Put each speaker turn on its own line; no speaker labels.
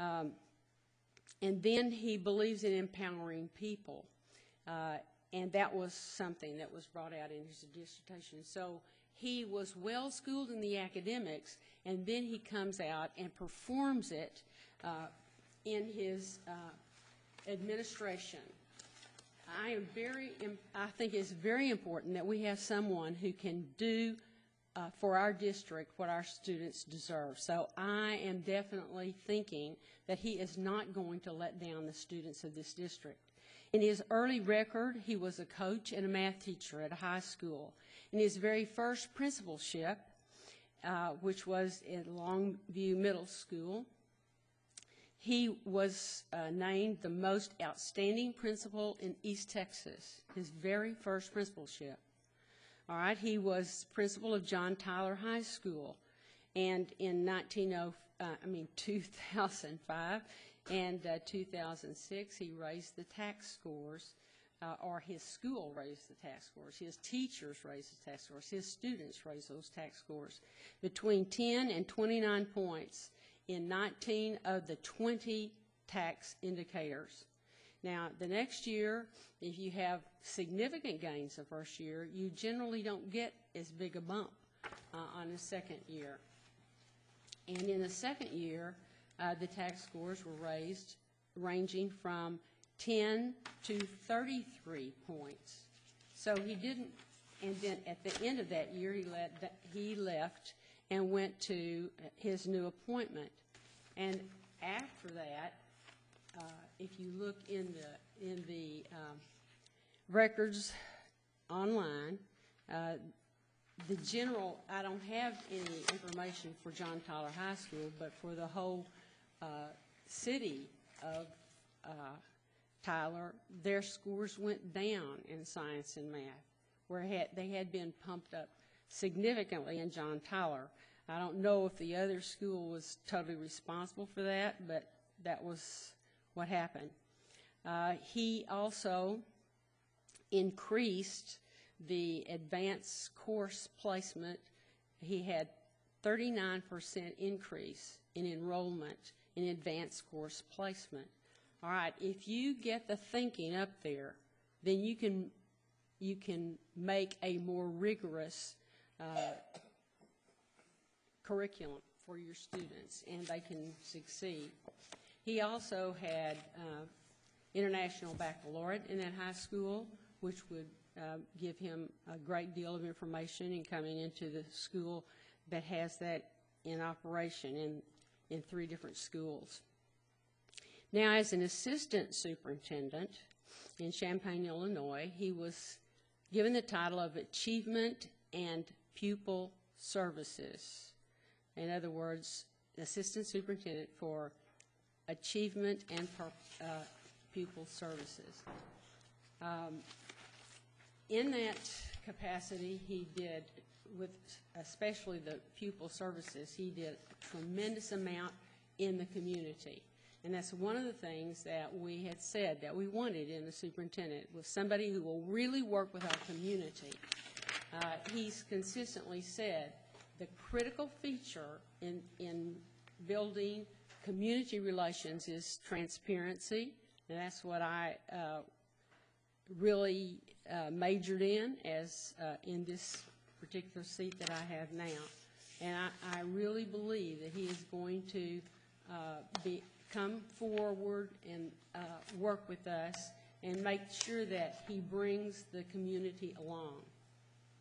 And then he believes in empowering people. And that was something that was brought out in his dissertation. So he was well schooled in the academics, and then he comes out and performs it in his administration. I think it's very important that we have someone who can do for our district what our students deserve. So I am definitely thinking that he is not going to let down the students of this district. In his early record, he was a coach and a math teacher at a high school. In his very first principalship, which was at Longview Middle School, he was named the most outstanding principal in East Texas, his very first principalship. All right, he was principal of John Tyler High School, and in 2005 and 2006, he raised the tax scores, or his school raised the tax scores. His teachers raised the tax scores. His students raised those tax scores between 10 and 29 points in 19 of the 20 tax indicators. Now, the next year, if you have significant gains the first year, you generally don't get as big a bump on the second year. And in the second year, the tax scores were raised, ranging from 10 to 33 points. So he didn't, and then at the end of that year, he left and went to his new appointment. And after that, if you look in the records online, the general, I don't have any information for John Tyler High School, but for the whole city of Tyler, their scores went down in science and math, where they had been pumped up significantly in John Tyler. I don't know if the other school was totally responsible for that, but that was what happened. He also increased the advanced course placement. He had 39% increase in enrollment in advanced course placement. All right, if you get the thinking up there, then you can make a more rigorous curriculum for your students, and they can succeed. He also had international baccalaureate in that high school, which would give him a great deal of information in coming into the school that has that in operation in 3 different schools. Now, as an assistant superintendent in Champaign, Illinois, he was given the title of Achievement and Pupil Services. In other words, assistant superintendent for achievement and pupil services. In that capacity, he did, with especially the pupil services, he did a tremendous amount in the community. And that's one of the things that we had said that we wanted in the superintendent, was somebody who will really work with our community. He's consistently said the critical feature in building community relations is transparency, and that's what I really majored in as in this particular seat that I have now. And I really believe that he is going to come forward and work with us and make sure that he brings the community along.